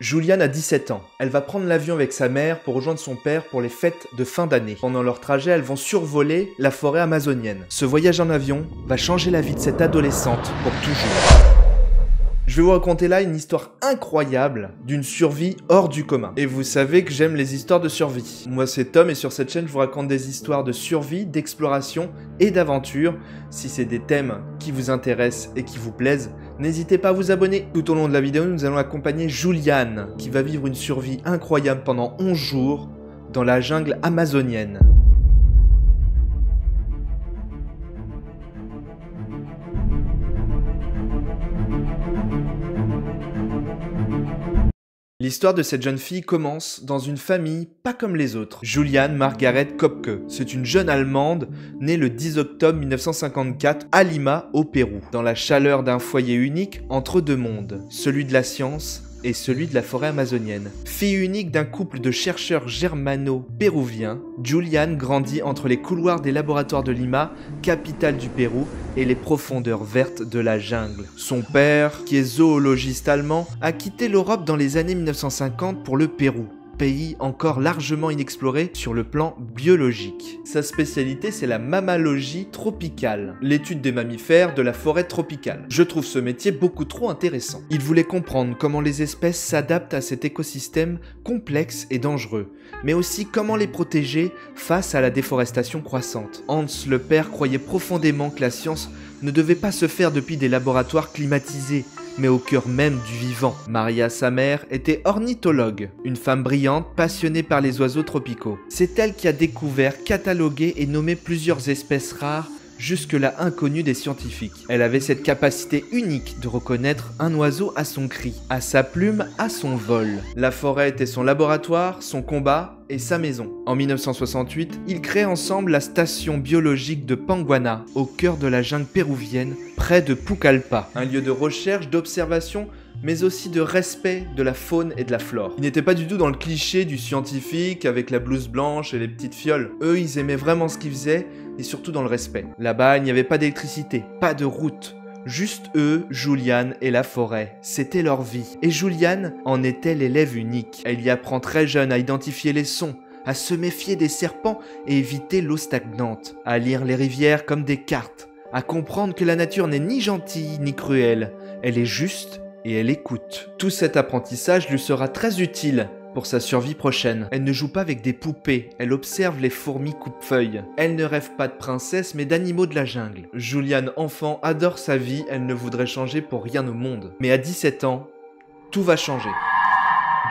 Juliane a 17 ans. Elle va prendre l'avion avec sa mère pour rejoindre son père pour les fêtes de fin d'année. Pendant leur trajet, elles vont survoler la forêt amazonienne. Ce voyage en avion va changer la vie de cette adolescente pour toujours. Je vais vous raconter là une histoire incroyable d'une survie hors du commun. Et vous savez que j'aime les histoires de survie. Moi c'est Tom et sur cette chaîne je vous raconte des histoires de survie, d'exploration et d'aventure. Si c'est des thèmes qui vous intéressent et qui vous plaisent, n'hésitez pas à vous abonner. Tout au long de la vidéo, nous allons accompagner Juliane qui va vivre une survie incroyable pendant 11 jours dans la jungle amazonienne. L'histoire de cette jeune fille commence dans une famille pas comme les autres. Juliane Margaret Köpke, c'est une jeune Allemande née le 10 octobre 1954 à Lima, au Pérou, dans la chaleur d'un foyer unique entre deux mondes, celui de la science et celui de la forêt amazonienne. Fille unique d'un couple de chercheurs germano-péruviens, Juliane grandit entre les couloirs des laboratoires de Lima, capitale du Pérou, et les profondeurs vertes de la jungle. Son père, qui est zoologiste allemand, a quitté l'Europe dans les années 1950 pour le Pérou, pays encore largement inexploré sur le plan biologique. Sa spécialité, c'est la mammalogie tropicale, l'étude des mammifères de la forêt tropicale. Je trouve ce métier beaucoup trop intéressant. Il voulait comprendre comment les espèces s'adaptent à cet écosystème complexe et dangereux, mais aussi comment les protéger face à la déforestation croissante. Hans, le père, croyait profondément que la science ne devait pas se faire depuis des laboratoires climatisés, mais au cœur même du vivant. Maria, sa mère, était ornithologue, une femme brillante, passionnée par les oiseaux tropicaux. C'est elle qui a découvert, catalogué et nommé plusieurs espèces rares, jusque-là inconnues des scientifiques. Elle avait cette capacité unique de reconnaître un oiseau à son cri, à sa plume, à son vol. La forêt était son laboratoire, son combat et sa maison. En 1968, ils créent ensemble la station biologique de Panguana, au cœur de la jungle péruvienne, près de Pucallpa, un lieu de recherche, d'observation, mais aussi de respect de la faune et de la flore. Ils n'étaient pas du tout dans le cliché du scientifique avec la blouse blanche et les petites fioles. Eux, ils aimaient vraiment ce qu'ils faisaient et surtout dans le respect. Là-bas, il n'y avait pas d'électricité, pas de route. Juste eux, Juliane et la forêt. C'était leur vie. Et Juliane en était l'élève unique. Elle y apprend très jeune à identifier les sons, à se méfier des serpents et éviter l'eau stagnante, à lire les rivières comme des cartes, à comprendre que la nature n'est ni gentille ni cruelle. Elle est juste et elle écoute. Tout cet apprentissage lui sera très utile pour sa survie prochaine. Elle ne joue pas avec des poupées, elle observe les fourmis coupe-feuilles. Elle ne rêve pas de princesse mais d'animaux de la jungle. Juliane, enfant, adore sa vie, elle ne voudrait changer pour rien au monde. Mais à 17 ans, tout va changer.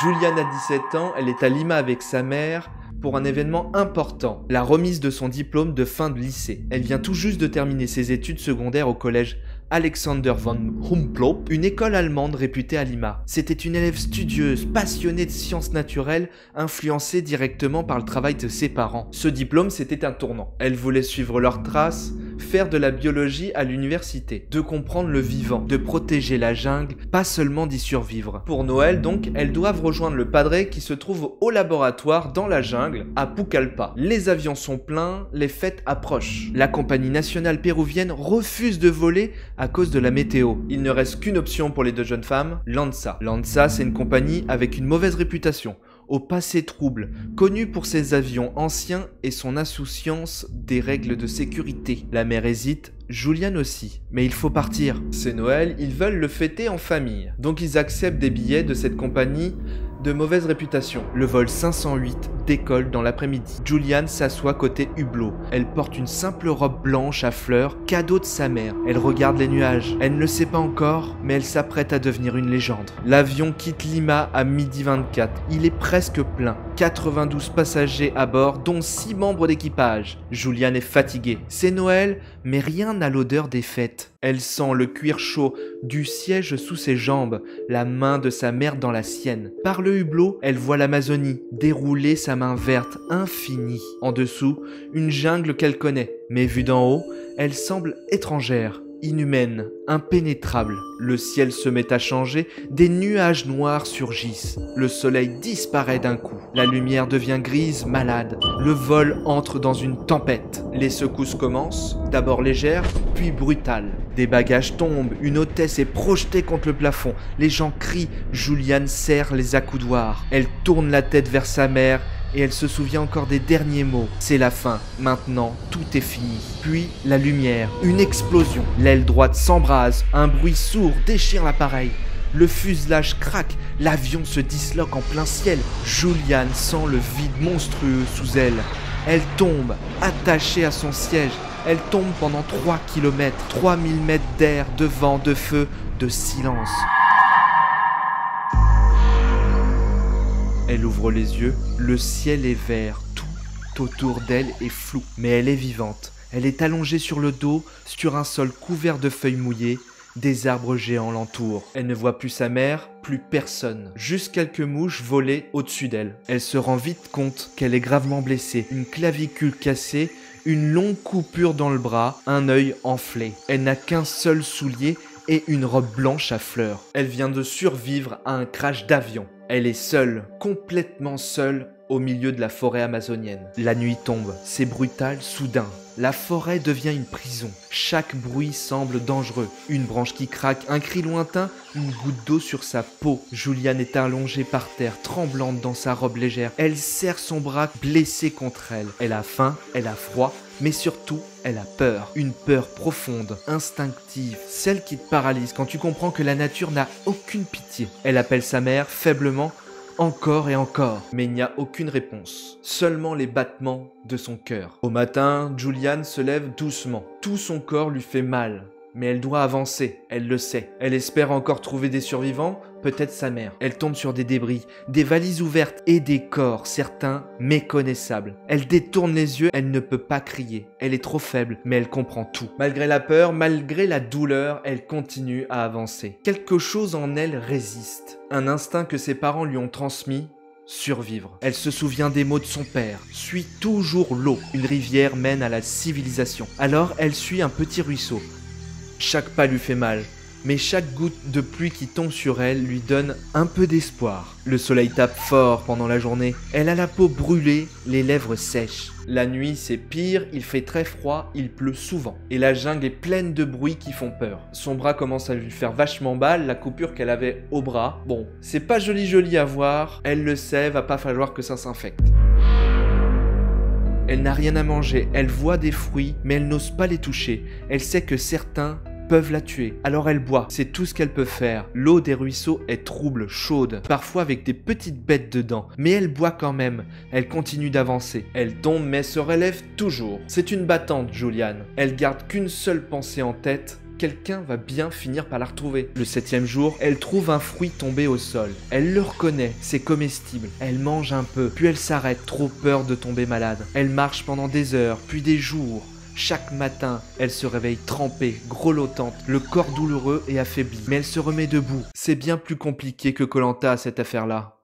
Juliane a 17 ans, elle est à Lima avec sa mère pour un événement important, la remise de son diplôme de fin de lycée. Elle vient tout juste de terminer ses études secondaires au collège Alexander von Humboldt, une école allemande réputée à Lima. C'était une élève studieuse, passionnée de sciences naturelles, influencée directement par le travail de ses parents. Ce diplôme, c'était un tournant. Elle voulait suivre leurs traces, faire de la biologie à l'université, de comprendre le vivant, de protéger la jungle, pas seulement d'y survivre. Pour Noël, donc, elles doivent rejoindre le padre qui se trouve au laboratoire dans la jungle, à Pucallpa. Les avions sont pleins, les fêtes approchent. La compagnie nationale péruvienne refuse de voler à cause de la météo. Il ne reste qu'une option pour les deux jeunes femmes, LANSA. LANSA, c'est une compagnie avec une mauvaise réputation, au passé trouble, connue pour ses avions anciens et son insouciance des règles de sécurité. La mère hésite, Juliane aussi, mais il faut partir. C'est Noël, ils veulent le fêter en famille. Donc ils acceptent des billets de cette compagnie de mauvaise réputation. Le vol 508 décolle dans l'après-midi. Juliane s'assoit côté hublot. Elle porte une simple robe blanche à fleurs, cadeau de sa mère. Elle regarde les nuages. Elle ne le sait pas encore, mais elle s'apprête à devenir une légende. L'avion quitte Lima à 12h24. Il est presque plein. 92 passagers à bord, dont 6 membres d'équipage. Juliane est fatiguée. C'est Noël, mais rien n'a l'odeur des fêtes. Elle sent le cuir chaud du siège sous ses jambes, la main de sa mère dans la sienne. Par le hublot, elle voit l'Amazonie, dérouler sa main verte, infinie. En dessous, une jungle qu'elle connaît, mais vue d'en haut, elle semble étrangère, inhumaine, impénétrable. Le ciel se met à changer, des nuages noirs surgissent. Le soleil disparaît d'un coup. La lumière devient grise, malade. Le vol entre dans une tempête. Les secousses commencent, d'abord légères, puis brutales. Des bagages tombent, une hôtesse est projetée contre le plafond. Les gens crient, Juliane serre les accoudoirs. Elle tourne la tête vers sa mère et elle se souvient encore des derniers mots. C'est la fin, maintenant tout est fini. Puis la lumière, une explosion. L'aile droite s'embrase, un bruit sourd déchire l'appareil. Le fuselage craque, l'avion se disloque en plein ciel. Juliane sent le vide monstrueux sous elle. Elle tombe, attachée à son siège. Elle tombe pendant 3 km, 3000 mètres d'air, de vent, de feu, de silence. Elle ouvre les yeux, le ciel est vert, tout autour d'elle est flou. Mais elle est vivante, elle est allongée sur le dos, sur un sol couvert de feuilles mouillées. Des arbres géants l'entourent. Elle ne voit plus sa mère, plus personne. Juste quelques mouches volées au-dessus d'elle. Elle se rend vite compte qu'elle est gravement blessée. Une clavicule cassée, une longue coupure dans le bras, un œil enflé. Elle n'a qu'un seul soulier et une robe blanche à fleurs. Elle vient de survivre à un crash d'avion. Elle est seule, complètement seule, au milieu de la forêt amazonienne. La nuit tombe, c'est brutal, soudain. La forêt devient une prison. Chaque bruit semble dangereux. Une branche qui craque, un cri lointain, une goutte d'eau sur sa peau. Juliane est allongée par terre, tremblante dans sa robe légère. Elle serre son bras blessé contre elle. Elle a faim, elle a froid, mais surtout, elle a peur. Une peur profonde, instinctive, celle qui te paralyse quand tu comprends que la nature n'a aucune pitié. Elle appelle sa mère faiblement, encore et encore, mais il n'y a aucune réponse, seulement les battements de son cœur. Au matin, Juliane se lève doucement. Tout son corps lui fait mal, mais elle doit avancer, elle le sait. Elle espère encore trouver des survivants, peut-être sa mère. Elle tombe sur des débris, des valises ouvertes et des corps, certains méconnaissables. Elle détourne les yeux, elle ne peut pas crier. Elle est trop faible, mais elle comprend tout. Malgré la peur, malgré la douleur, elle continue à avancer. Quelque chose en elle résiste. Un instinct que ses parents lui ont transmis, survivre. Elle se souvient des mots de son père. Suit toujours l'eau. Une rivière mène à la civilisation. Alors elle suit un petit ruisseau. Chaque pas lui fait mal, mais chaque goutte de pluie qui tombe sur elle lui donne un peu d'espoir. Le soleil tape fort pendant la journée. Elle a la peau brûlée, les lèvres sèches. La nuit, c'est pire, il fait très froid, il pleut souvent. Et la jungle est pleine de bruits qui font peur. Son bras commence à lui faire vachement mal, la coupure qu'elle avait au bras. Bon, c'est pas joli à voir, elle le sait, va pas falloir que ça s'infecte. Elle n'a rien à manger, elle voit des fruits, mais elle n'ose pas les toucher. Elle sait que certains peuvent la tuer. Alors elle boit, c'est tout ce qu'elle peut faire. L'eau des ruisseaux est trouble, chaude, parfois avec des petites bêtes dedans. Mais elle boit quand même. Elle continue d'avancer. Elle tombe mais se relève toujours. C'est une battante, Juliane. Elle garde qu'une seule pensée en tête. Quelqu'un va bien finir par la retrouver. Le 7e jour, elle trouve un fruit tombé au sol. Elle le reconnaît, c'est comestible. Elle mange un peu, puis elle s'arrête, trop peur de tomber malade. Elle marche pendant des heures, puis des jours. Chaque matin, elle se réveille trempée, grelottante, le corps douloureux et affaibli. Mais elle se remet debout. C'est bien plus compliqué que Koh-Lanta cette affaire-là.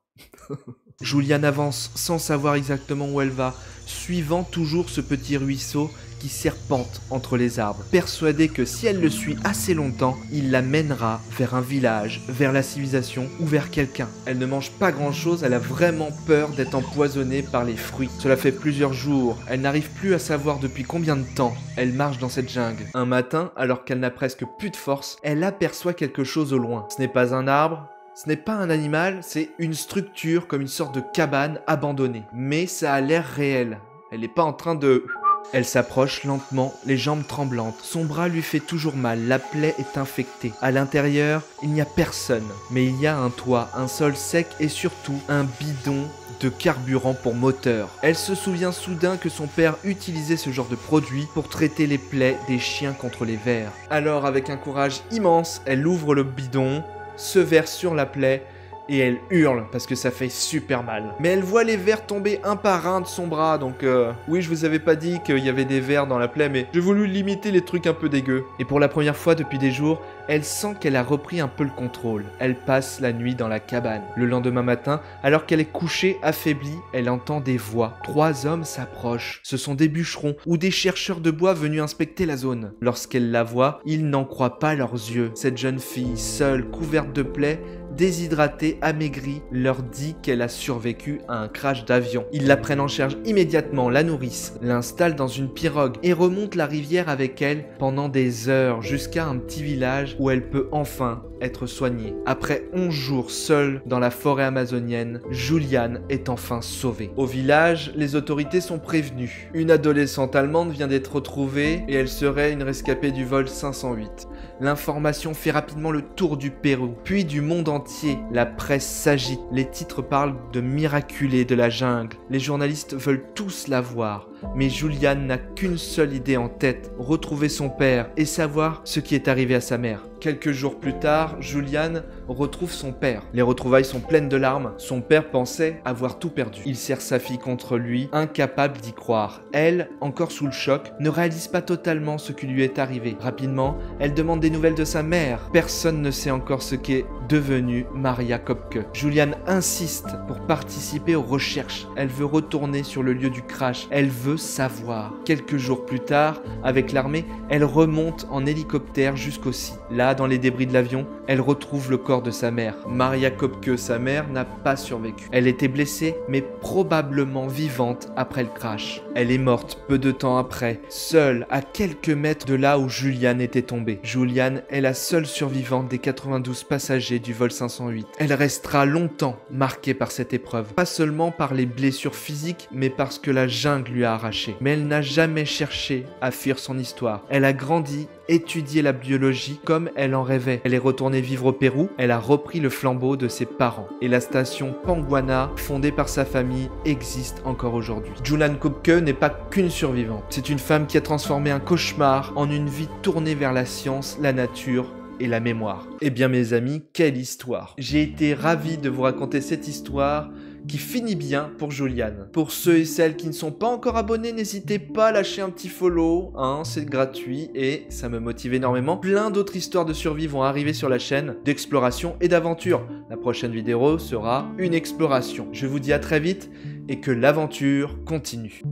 Juliane avance sans savoir exactement où elle va, suivant toujours ce petit ruisseau qui serpente entre les arbres, persuadée que si elle le suit assez longtemps, il la mènera vers un village, vers la civilisation ou vers quelqu'un. Elle ne mange pas grand-chose, elle a vraiment peur d'être empoisonnée par les fruits. Cela fait plusieurs jours, elle n'arrive plus à savoir depuis combien de temps elle marche dans cette jungle. Un matin, alors qu'elle n'a presque plus de force, elle aperçoit quelque chose au loin. Ce n'est pas un arbre, ce n'est pas un animal, c'est une structure comme une sorte de cabane abandonnée. Mais ça a l'air réel. Elle n'est pas en train de... Elle s'approche lentement, les jambes tremblantes. Son bras lui fait toujours mal, la plaie est infectée. À l'intérieur, il n'y a personne. Mais il y a un toit, un sol sec et surtout un bidon de carburant pour moteur. Elle se souvient soudain que son père utilisait ce genre de produit pour traiter les plaies des chiens contre les vers. Alors avec un courage immense, elle ouvre le bidon, se verse sur la plaie et elle hurle parce que ça fait super mal. Mais elle voit les vers tomber un par un de son bras, donc oui, je vous avais pas dit qu'il y avait des vers dans la plaie, mais j'ai voulu limiter les trucs un peu dégueux. Et pour la première fois depuis des jours, elle sent qu'elle a repris un peu le contrôle. Elle passe la nuit dans la cabane. Le lendemain matin, alors qu'elle est couchée, affaiblie, elle entend des voix. 3 hommes s'approchent. Ce sont des bûcherons ou des chercheurs de bois venus inspecter la zone. Lorsqu'elle la voit, ils n'en croient pas leurs yeux. Cette jeune fille, seule, couverte de plaies, déshydratée, amaigrie, leur dit qu'elle a survécu à un crash d'avion. Ils la prennent en charge immédiatement, la nourrissent, l'installent dans une pirogue et remontent la rivière avec elle pendant des heures jusqu'à un petit village où elle peut enfin être soignée. Après 11 jours seule dans la forêt amazonienne, Juliane est enfin sauvée. Au village, les autorités sont prévenues. Une adolescente allemande vient d'être retrouvée et elle serait une rescapée du vol 508. L'information fait rapidement le tour du Pérou, puis du monde entier. La presse s'agite. Les titres parlent de miraculés de la jungle. Les journalistes veulent tous la voir. Mais Juliane n'a qu'une seule idée en tête, retrouver son père et savoir ce qui est arrivé à sa mère. Quelques jours plus tard, Juliane retrouve son père. Les retrouvailles sont pleines de larmes. Son père pensait avoir tout perdu. Il serre sa fille contre lui, incapable d'y croire. Elle, encore sous le choc, ne réalise pas totalement ce qui lui est arrivé. Rapidement, elle demande des nouvelles de sa mère. Personne ne sait encore ce qu'est devenue Maria Kopke. Juliane insiste pour participer aux recherches. Elle veut retourner sur le lieu du crash. Elle veut savoir. Quelques jours plus tard, avec l'armée, elle remonte en hélicoptère jusqu'au site. Là, dans les débris de l'avion, elle retrouve le corps de sa mère. Maria Kopke, sa mère, n'a pas survécu. Elle était blessée, mais probablement vivante après le crash. Elle est morte peu de temps après, seule à quelques mètres de là où Juliane était tombée. Juliane est la seule survivante des 92 passagers du vol 508. Elle restera longtemps marquée par cette épreuve. Pas seulement par les blessures physiques, mais parce que la jungle lui a arraché. Mais elle n'a jamais cherché à fuir son histoire. Elle a grandi, étudié la biologie comme elle en rêvait. Elle est retournée vivre au Pérou, elle a repris le flambeau de ses parents. Et la station Panguana, fondée par sa famille, existe encore aujourd'hui. Juliane Kopke n'est pas qu'une survivante. C'est une femme qui a transformé un cauchemar en une vie tournée vers la science, la nature et la mémoire. Eh bien mes amis, quelle histoire! J'ai été ravi de vous raconter cette histoire qui finit bien pour Juliane. Pour ceux et celles qui ne sont pas encore abonnés, n'hésitez pas à lâcher un petit follow, c'est gratuit et ça me motive énormément. Plein d'autres histoires de survie vont arriver sur la chaîne, d'exploration et d'aventure. La prochaine vidéo sera une exploration. Je vous dis à très vite et que l'aventure continue.